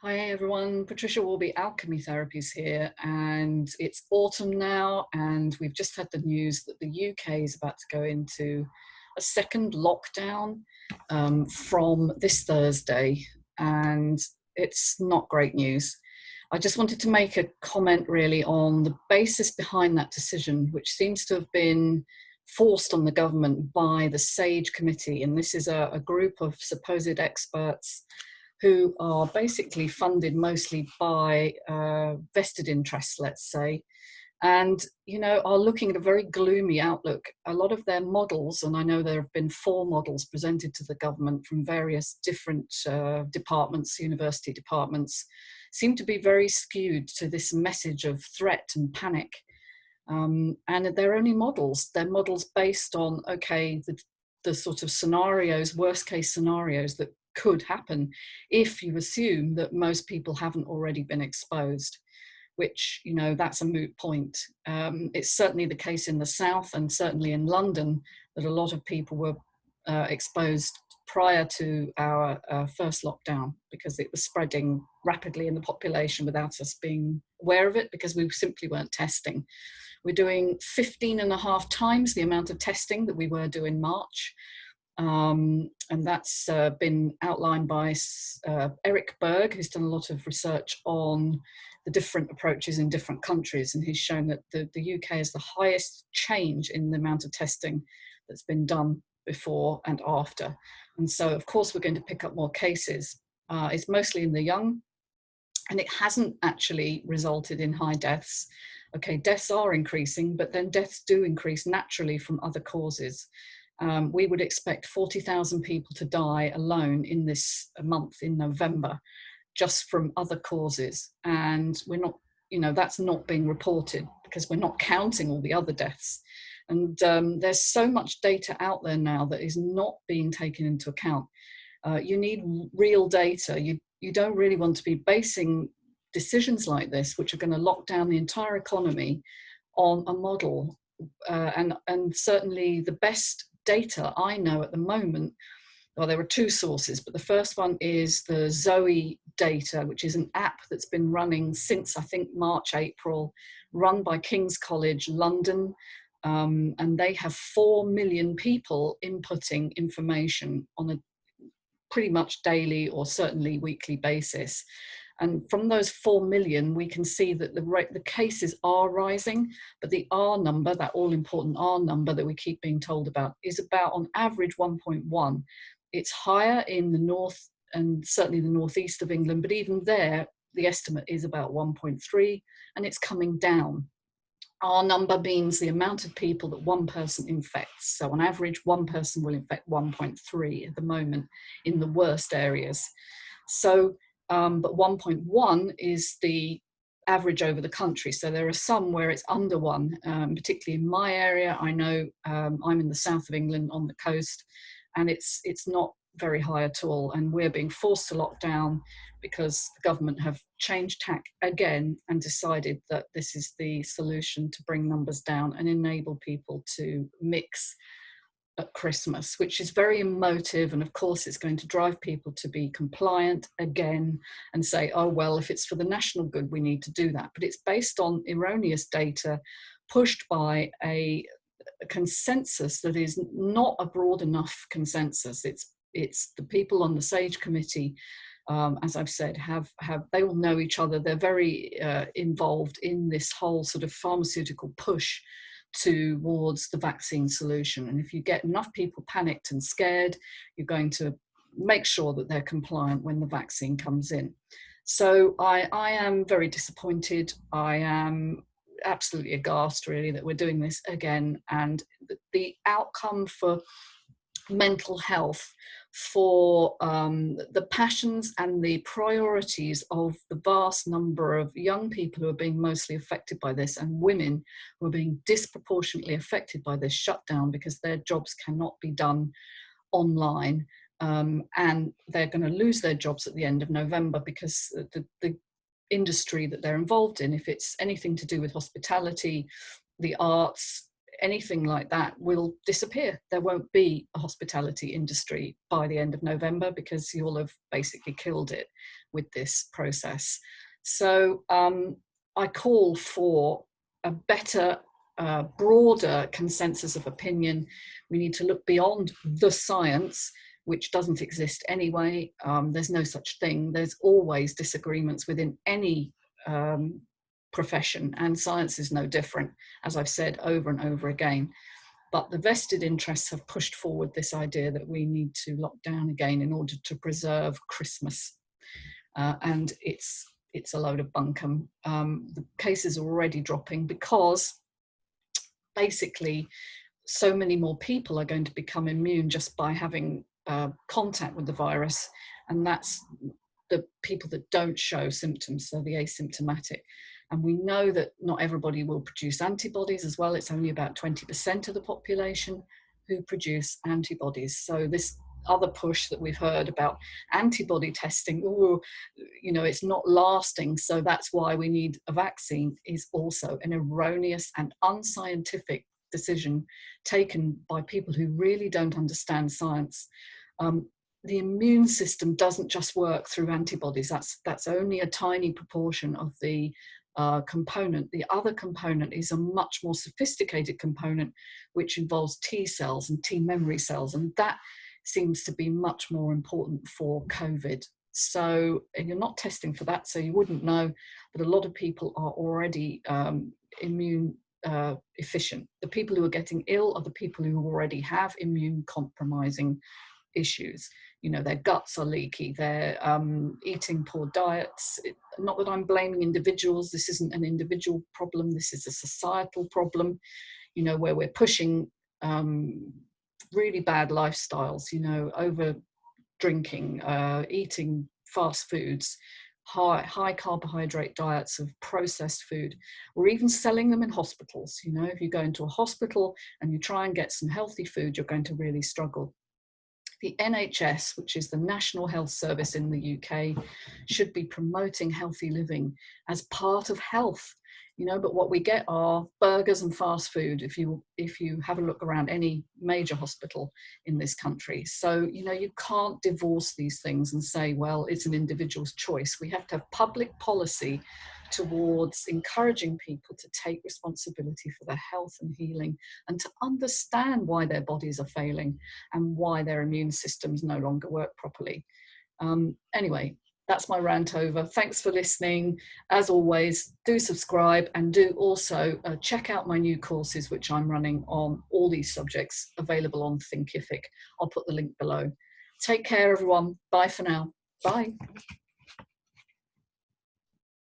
Hi everyone, Patricia Worby Alchemy Therapies here, and it's autumn now, and we've just had the news that the UK is about to go into a second lockdown from this Thursday, and it's not great news. I just wanted to make a comment really on the basis behind that decision, which seems to have been forced on the government by the SAGE committee, and this is a group of supposed experts who are basically funded mostly by vested interests, let's say, and are looking at a very gloomy outlook. A lot of their models, and I know there have been 4 models presented to the government from various different departments, university departments, seem to be very skewed to this message of threat and panic. And they're only models. They're models based on, okay, the sort of scenarios, worst case scenarios that could happen if you assume that most people haven't already been exposed, which, that's a moot point. It's certainly the case in the South and certainly in London that a lot of people were exposed prior to our first lockdown because it was spreading rapidly in the population without us being aware of it because we simply weren't testing. We're doing 15 and a half times the amount of testing that we were doing in March. And that's been outlined by Eric Berg, who's done a lot of research on the different approaches in different countries, and he's shown that the UK has the highest change in the amount of testing that's been done before and after. And so, of course, we're going to pick up more cases. It's mostly in the young, and it hasn't actually resulted in high deaths. Okay, deaths are increasing, but then deaths do increase naturally from other causes. We would expect 40,000 people to die alone in this month in November, just from other causes. And we're not, that's not being reported because we're not counting all the other deaths. And there's so much data out there now that is not being taken into account. You need real data. You don't really want to be basing decisions like this, which are going to lock down the entire economy, on a model. And certainly the best data I know at the moment, well, there are 2 sources, but the first one is the Zoe data, which is an app that's been running since, I think, March, April, run by King's College London. And they have 4 million people inputting information on a pretty much daily or certainly weekly basis. And from those 4 million, we can see that the cases are rising, but the R number, that all-important R number that we keep being told about, is about, on average, 1.1. It's higher in the north and certainly the northeast of England, but even there, the estimate is about 1.3, and it's coming down. R number means the amount of people that one person infects. So on average, one person will infect 1.3 at the moment in the worst areas. So, but 1.1 is the average over the country. So there are some where it's under 1, particularly in my area. I know I'm in the south of England on the coast, and it's not very high at all. And we're being forced to lock down because the government have changed tack again and decided that this is the solution to bring numbers down and enable people to mix at Christmas, which is very emotive. And of course, it's going to drive people to be compliant again and say, oh, well, if it's for the national good, we need to do that. But it's based on erroneous data pushed by a consensus that is not a broad enough consensus. It's the people on the SAGE committee, as I've said, they all know each other. They're very involved in this whole sort of pharmaceutical push towards the vaccine solution. And if you get enough people panicked and scared, you're going to make sure that they're compliant when the vaccine comes in. So I am very disappointed. I am absolutely aghast, really, that we're doing this again. And the outcome for mental health, for the passions and the priorities of the vast number of young people who are being mostly affected by this, and women who are being disproportionately affected by this shutdown because their jobs cannot be done online, and they're going to lose their jobs at the end of November because the industry that they're involved in, if it's anything to do with hospitality, the arts, anything like that will disappear. There won't be a hospitality industry by the end of November because you'll have basically killed it with this process. So I call for a better, broader consensus of opinion. We need to look beyond the science, which doesn't exist anyway. There's no such thing. There's always disagreements within any profession, and science is no different, as I've said over and over again. But the vested interests have pushed forward this idea that we need to lock down again in order to preserve Christmas. And it's a load of bunkum. The cases are already dropping because basically so many more people are going to become immune just by having contact with the virus, and that's the people that don't show symptoms, so the asymptomatic. And we know that not everybody will produce antibodies as well. It's only about 20% of the population who produce antibodies. So this other push that we've heard about antibody testing, ooh, you know, it's not lasting, so that's why we need a vaccine, is also an erroneous and unscientific decision taken by people who really don't understand science. The immune system doesn't just work through antibodies. That's only a tiny proportion of the component. The other component is a much more sophisticated component, which involves T cells and T memory cells, and that seems to be much more important for COVID. So you're not testing for that, so you wouldn't know, but a lot of people are already immune efficient. The people who are getting ill are the people who already have immune compromising issues. You know, their guts are leaky, they're eating poor diets. Not that I'm blaming individuals, this isn't an individual problem, this is a societal problem, you know, where we're pushing really bad lifestyles, you know, over drinking, eating fast foods, high carbohydrate diets of processed food. We're even selling them in hospitals. You know, if you go into a hospital and you try and get some healthy food, you're going to really struggle. The NHS, which is the National Health Service in the UK, should be promoting healthy living as part of health, you know, but what we get are burgers and fast food if you have a look around any major hospital in this country. So, you know, you can't divorce these things and say, well, it's an individual's choice. We have to have public policy towards encouraging people to take responsibility for their health and healing, and to understand why their bodies are failing and why their immune systems no longer work properly. Anyway, that's my rant over. Thanks for listening. As always, do subscribe, and do also check out my new courses, which I'm running on all these subjects, available on Thinkific. I'll put the link below. Take care, everyone. Bye for now. Bye.